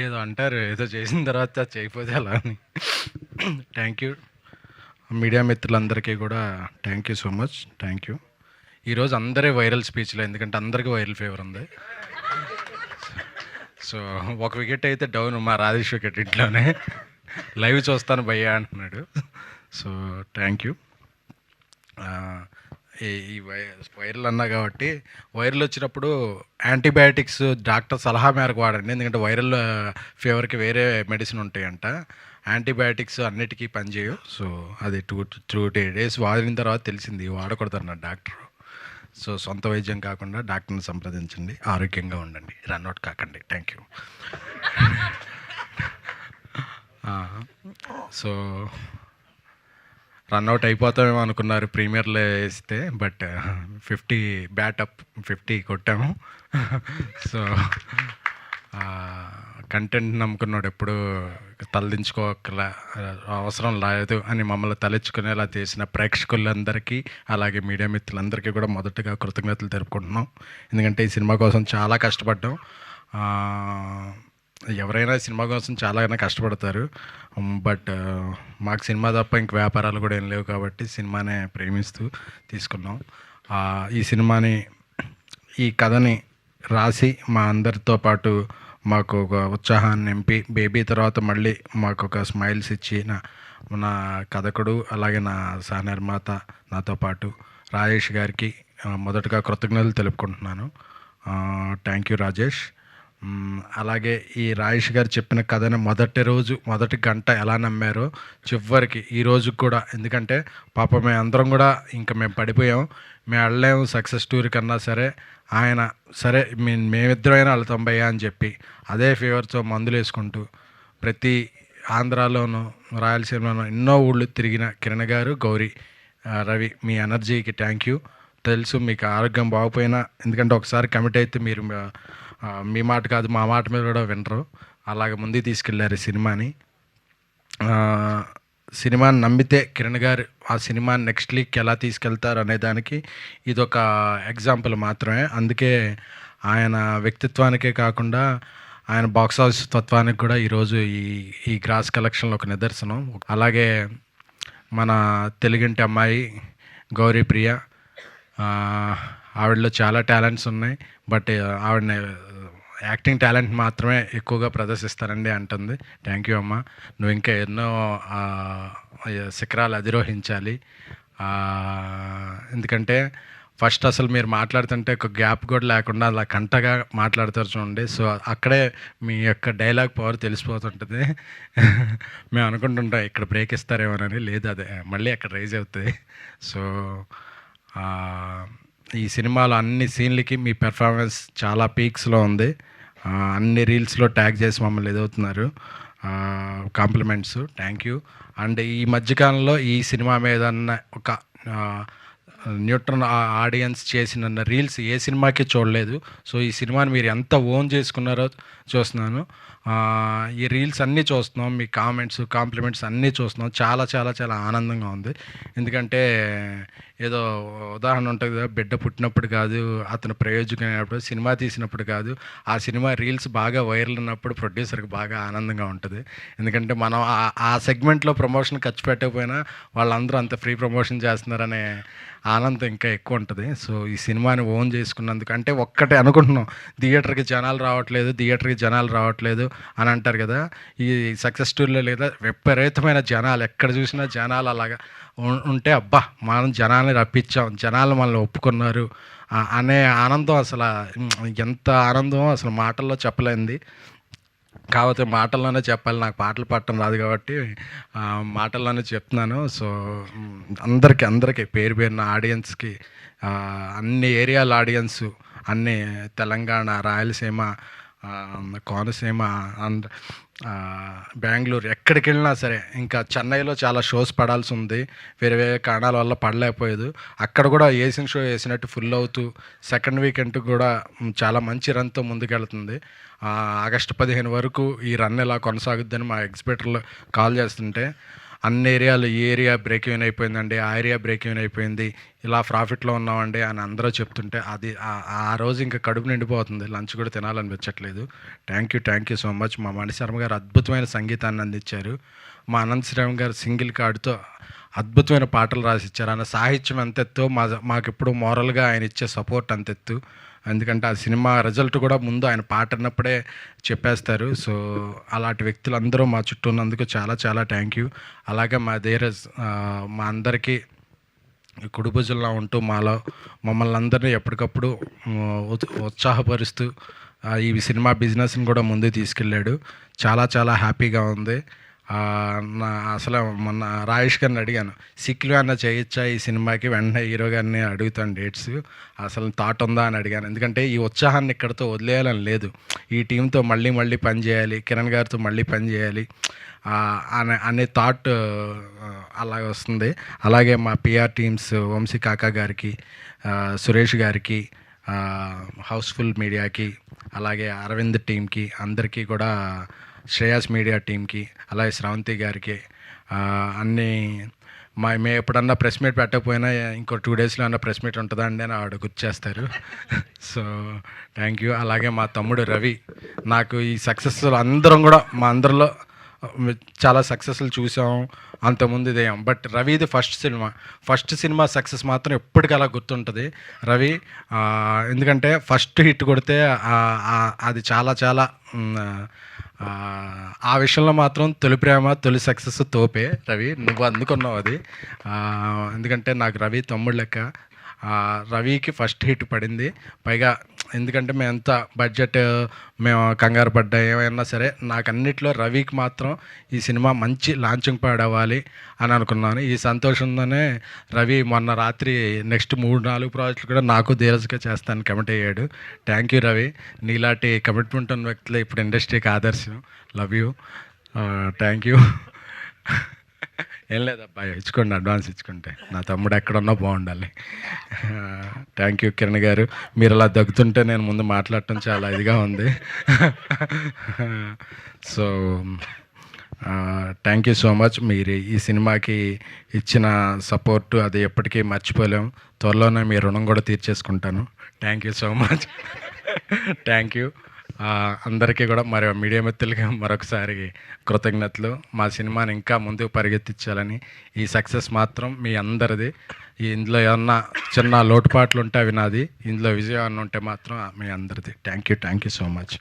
ఏదో అంటారు, ఏదో చేసిన తర్వాత చేయకపోతే అలా అని. థ్యాంక్ యూ మీడియా మిత్రులందరికీ కూడా thank you so much. Thank you. ఈరోజు అందరే వైరల్ స్పీచ్లు, ఎందుకంటే అందరికీ వైరల్ ఫీవర్ ఉంది. సో ఒక వికెట్ అయితే డౌన్, మా రాజేష్ వికెట్ ఇంట్లోనే లైవ్ చూస్తాను భయ్యా అంటున్నాడు. So thank you. ఈ వైరల్ అన్నా కాబట్టి, వైరల్ వచ్చినప్పుడు యాంటీబయాటిక్స్ డాక్టర్ సలహా మేరకు వాడండి, ఎందుకంటే వైరల్ ఫీవర్కి వేరే మెడిసిన్ ఉంటాయంట. యాంటీబయాటిక్స్ అన్నిటికీ పనిచేయవు. సో అది 2 days వాడిన తర్వాత తెలిసింది వాడకూడదు అన్న డాక్టర్. సో సొంత వైద్యం కాకుండా డాక్టర్ని సంప్రదించండి, ఆరోగ్యంగా ఉండండి, రన్అట్ కాకండి. Thank you. సో రన్అట్ అయిపోతామేమో అనుకున్నారు ప్రీమియర్లో వేస్తే, బట్ 50 బ్యాటప్ 50 కొట్టాము. సో కంటెంట్ నమ్ముకున్నాడు ఎప్పుడు తలదించుకోకల అవసరం లేదు అని మమ్మల్ని తలెచ్చుకునేలా చేసిన ప్రేక్షకులందరికీ, అలాగే మీడియా మిత్రులందరికీ కూడా మొదటగా కృతజ్ఞతలు తెలుపుకుంటున్నాం. ఎందుకంటే ఈ సినిమా కోసం చాలా కష్టపడ్డాం. ఎవరైనా సినిమా కోసం చాలానే కష్టపడతారు, బట్ మాకు సినిమా తప్ప ఇంక వ్యాపారాలు కూడా ఏం లేవు కాబట్టి సినిమానే ప్రేమిస్తూ తీసుకున్నాం. ఈ సినిమాని, ఈ కథని రాసి మా అందరితో పాటు మాకు ఒక ఉత్సాహాన్ని నింపి, బేబీ తర్వాత మళ్ళీ మాకు ఒక స్మైల్స్ ఇచ్చిన నా కథకుడు, అలాగే నా సహ నిర్మాత, నాతో పాటు రాజేష్ గారికి మొదటగా కృతజ్ఞతలు తెలుపుకుంటున్నాను. Thank you Rajesh. అలాగే ఈ రాజేష్ గారు చెప్పిన కథని మొదటి గంట ఎలా నమ్మారో చివరికి ఈ రోజు కూడా, ఎందుకంటే పాప మేము అందరం కూడా ఇంకా మేము పడిపోయాం, మేము వెళ్ళలేము సక్సెస్ స్టోరీ కన్నా సరే, ఆయన సరే మేమిద్దరైనా వెళ్తాం భయ్యా అని చెప్పి అదే ఫీవర్తో మందులు వేసుకుంటూ ప్రతి ఆంధ్రాలోనూ రాయలసీమలోనూ ఎన్నో ఊళ్ళు తిరిగిన కిరణ్ గారు, గౌరీ, రవి, మీ ఎనర్జీకి థ్యాంక్ యూ. తెలుసు మీకు ఆరోగ్యం బాగుపోయినా, ఎందుకంటే ఒకసారి కమిట్ అయితే మీరు మీ మాట కాదు మా మాట మీద కూడా వినరు, అలాగే ముందుకు తీసుకెళ్ళారు సినిమాని నమ్మితే కిరణ్ గారు ఆ సినిమాని నెక్స్ట్ లీగ్కి ఎలా తీసుకెళ్తారు అనే దానికి ఇదొక ఎగ్జాంపుల్ మాత్రమే. అందుకే ఆయన వ్యక్తిత్వానికే కాకుండా ఆయన బాక్స్ ఆఫీస్ తత్వానికి కూడా ఈరోజు ఈ గ్రాస్ కలెక్షన్లో ఒక నిదర్శనం. అలాగే మన తెలుగింటి అమ్మాయి గౌరీ ప్రియ, ఆవిడలో చాలా టాలెంట్స్ ఉన్నాయి, బట్ ఆవిడని యాక్టింగ్ టాలెంట్ మాత్రమే ఎక్కువగా ప్రదర్శిస్తారండి అంటుంది. థ్యాంక్ యూ అమ్మ, నువ్వు ఇంకా ఎన్నో శిఖరాలు అధిరోహించాలి. ఎందుకంటే ఫస్ట్ అసలు మీరు మాట్లాడుతుంటే ఒక గ్యాప్ కూడా లేకుండా అలా కంటగా మాట్లాడతారు చూడండి. సో అక్కడే మీ యొక్క డైలాగ్ పవర్ తెలిసిపోతుంటుంది. మేము అనుకుంటుంటాం ఇక్కడ బ్రేక్ ఇస్తారేమోనని, లేదు అదే మళ్ళీ అక్కడ రైజ్ అవుతుంది. సో ఈ సినిమాలో అన్ని సీన్లకి మీ పెర్ఫార్మెన్స్ చాలా పీక్స్లో ఉంది. అన్ని రీల్స్లో ట్యాగ్ చేసి మమ్మల్ని ఎదుగుతున్నారు, కాంప్లిమెంట్స్, థ్యాంక్ యూ. అండ్ ఈ మధ్యకాలంలో ఈ సినిమా మీద ఒక న్యూట్రన్ ఆడియన్స్ చేసిన రీల్స్ ఏ సినిమాకి చూడలేదు. సో ఈ సినిమాని మీరు ఎంత ఓన్ చేసుకున్నారో చూస్తున్నాను. ఈ రీల్స్ అన్నీ చూస్తున్నాం, మీ కాంప్లిమెంట్స్ అన్నీ చూస్తున్నాం. చాలా చాలా చాలా ఆనందంగా ఉంది. ఎందుకంటే ఏదో ఉదాహరణ ఉంటుంది కదా, బిడ్డ పుట్టినప్పుడు కాదు అతను ప్రయోజకుడైనప్పుడు, సినిమా తీసినప్పుడు కాదు, ఆ సినిమా రీల్స్ బాగా వైరల్ ఉన్నప్పుడు ప్రొడ్యూసర్కి బాగా ఆనందంగా ఉంటుంది. ఎందుకంటే మనం ఆ సెగ్మెంట్లో ప్రమోషన్ ఖర్చు పెట్టకపోయినా వాళ్ళందరూ అంత ఫ్రీ ప్రమోషన్ చేస్తున్నారనే ఆనందం ఇంకా ఎక్కువ ఉంటుంది. సో ఈ సినిమాని ఓన్ చేసుకున్నందుకు, అంటే ఒక్కటే అనుకుంటున్నాం, థియేటర్కి జనాలు రావట్లేదు అని అంటారు కదా, ఈ సక్సెస్ స్టోరీలో లేదా విపరీతమైన జనాలు, ఎక్కడ చూసినా జనాలు అలాగా ఉంటే అబ్బా మనం జనాల్ని రప్పించాం, జనాలు మనల్ని ఒప్పుకున్నారు అనే ఆనందం, అసలు ఎంత ఆనందమో అసలు మాటల్లో చెప్పలేంది. కాకపోతే మాటల్లోనే చెప్పాలి, నాకు పాటలు పాడటం రాదు కాబట్టి మాటల్లోనే చెప్తున్నాను. సో అందరికీ పేరున ఆడియన్స్కి, అన్ని ఏరియాల ఆడియన్స్, అన్ని తెలంగాణ, రాయలసీమ, కోనసీమ, బెంగళూరు, ఎక్కడికి వెళ్ళినా సరే, ఇంకా చెన్నైలో చాలా షోస్ పడాల్సి ఉంది, వేరే వేరే కారణాల వల్ల పడలేకపోయేది, అక్కడ కూడా వేసిన షో వేసినట్టు ఫుల్ అవుతూ సెకండ్ వీకెండ్ కూడా చాలా మంచి రన్తో ముందుకెళ్తుంది. ఆగస్టు 15 వరకు ఈ రన్ ఎలా కొనసాగుద్దని మా ఎగ్జిబిటర్లు కాల్ చేస్తుంటే అన్ని ఏరియాలు ఈ ఏరియా బ్రేక్ ఈవెన్ అయిపోయిందండి, ఆ ఏరియా బ్రేక్ ఈవెన్ అయిపోయింది, ఇలా ప్రాఫిట్లో ఉన్నామండి అని అందరూ చెప్తుంటే అది ఆ రోజు ఇంకా కడుపు నిండిపోతుంది, లంచ్ కూడా తినాలనిపించట్లేదు. Thank you so much. మా మణిశర్మ గారు అద్భుతమైన సంగీతాన్ని అందించారు. మా అనంత శ్రీరామ్ గారు సింగిల్ కార్డుతో అద్భుతమైన పాటలు రాసిచ్చారు. ఆయన సాహిత్యం అంతెత్తు, మాకెప్పుడు మోరల్గా ఆయన ఇచ్చే సపోర్ట్ అంతెత్తు. ఎందుకంటే ఆ సినిమా రిజల్ట్ కూడా ముందు ఆయన పాట అన్నప్పుడే చెప్పేస్తారు. సో అలాంటి వ్యక్తులందరూ మా చుట్టూ ఉన్నందుకు చాలా చాలా థ్యాంక్ యూ. అలాగే మా ధీరజ్ మా అందరికీ కుడిభుజంలో ఉంటూ మమ్మల్ని అందరినీ ఎప్పటికప్పుడు ఉత్సాహపరుస్తూ ఈ సినిమా బిజినెస్ని కూడా ముందుకు తీసుకెళ్ళాడు. చాలా చాలా హ్యాపీగా ఉంది. అసలు మొన్న రాజేష్ గారిని అడిగాను, సిక్కులు అన్న చేయొచ్చా ఈ సినిమాకి, వెంటనే హీరో గారిని అడుగుతాను డేట్స్, అసలు థాట్ ఉందా అని అడిగాను. ఎందుకంటే ఈ ఉత్సాహాన్ని ఇక్కడితో వదిలేయాలని లేదు, ఈ టీంతో మళ్ళీ పని చేయాలి, కిరణ్ గారితో మళ్ళీ పని చేయాలి అనే థాట్ అలాగ వస్తుంది. అలాగే మా పిఆర్ టీమ్స్ వంశీ కాకా గారికి, సురేష్ గారికి, హౌస్ఫుల్ మీడియాకి, అలాగే అరవింద్ టీంకి, అందరికీ కూడా, శ్రేయాస్ మీడియా టీంకి, అలాగే శ్రవంతి గారికి, అన్నీ మేము ఎప్పుడన్నా ప్రెస్ మీట్ పెట్టకపోయినా ఇంకో 2 డేస్లో అన్న ప్రెస్ మీట్ ఉంటుందా అండి అని ఆవిడ గుర్తు చేస్తారు. So thank you. అలాగే మా తమ్ముడు రవి, నాకు ఈ సక్సెస్ అందరం కూడా మా అందరిలో చాలా సక్సెస్లు చూసాం, అంతకుముందు ఇదేం, బట్ రవిది ఫస్ట్ సినిమా సక్సెస్ మాత్రం ఎప్పటికీ అలా గుర్తుంటుంది రవి. ఎందుకంటే ఫస్ట్ హిట్ కొడితే అది చాలా చాలా ఆ విషయంలో మాత్రం తొలి ప్రేమ తొలి సక్సెస్ తోపే రవి, నువ్వు అందుకున్నావు అది. ఎందుకంటే నాకు రవి తమ్ముడు లెక్క. రవికి ఫస్ట్ హిట్ పడింది. పైగా ఎందుకంటే మేము ఎంత బడ్జెట్ మేము కంగారు పడ్డా ఏమైనా సరే, నాకు అన్నిట్లో రవికి మాత్రం ఈ సినిమా మంచి లాంచింగ్ ప్యాడ్ అవ్వాలి అని అనుకున్నాను. ఈ సంతోషంతోనే రవి మొన్న రాత్రి నెక్స్ట్ 3-4 ప్రాజెక్టులు కూడా నాకు ధీరజ్గా చేస్తాను కమిట్ అయ్యాడు. థ్యాంక్ యూ రవి, నీలాంటి కమిట్మెంట్ ఉన్న వ్యక్తులు ఇప్పుడు ఇండస్ట్రీకి ఆదర్శం. Love you, thank you. ఏం లేదబ్బా, ఇచ్చుకోండి, అడ్వాన్స్ ఇచ్చుకుంటే, నా తమ్ముడు ఎక్కడున్నా బాగుండాలి. థ్యాంక్ యూ కిరణ్ గారు, మీరు అలా దగ్గుతుంటే నేను ముందు మాట్లాడటం చాలా ఇదిగా ఉంది. So thank you so much. మీరు ఈ సినిమాకి ఇచ్చిన సపోర్టు అది ఎప్పటికీ మర్చిపోలేం. త్వరలోనే మీ రుణం కూడా తీర్చేసుకుంటాను. Thank you so much. Thank you అందరికీ కూడా, మరి మీడియా మిత్రులకి మరొకసారి కృతజ్ఞతలు. మా సినిమాని ఇంకా ముందుకు పరిగెత్తించాలని, ఈ సక్సెస్ మాత్రం మీ అందరిది. ఇందులో ఏమన్నా చిన్న లోటుపాట్లు ఉంటే అవి నాది, ఇందులో విజయం ఉంటే మాత్రం మీ అందరిది. Thank you so much.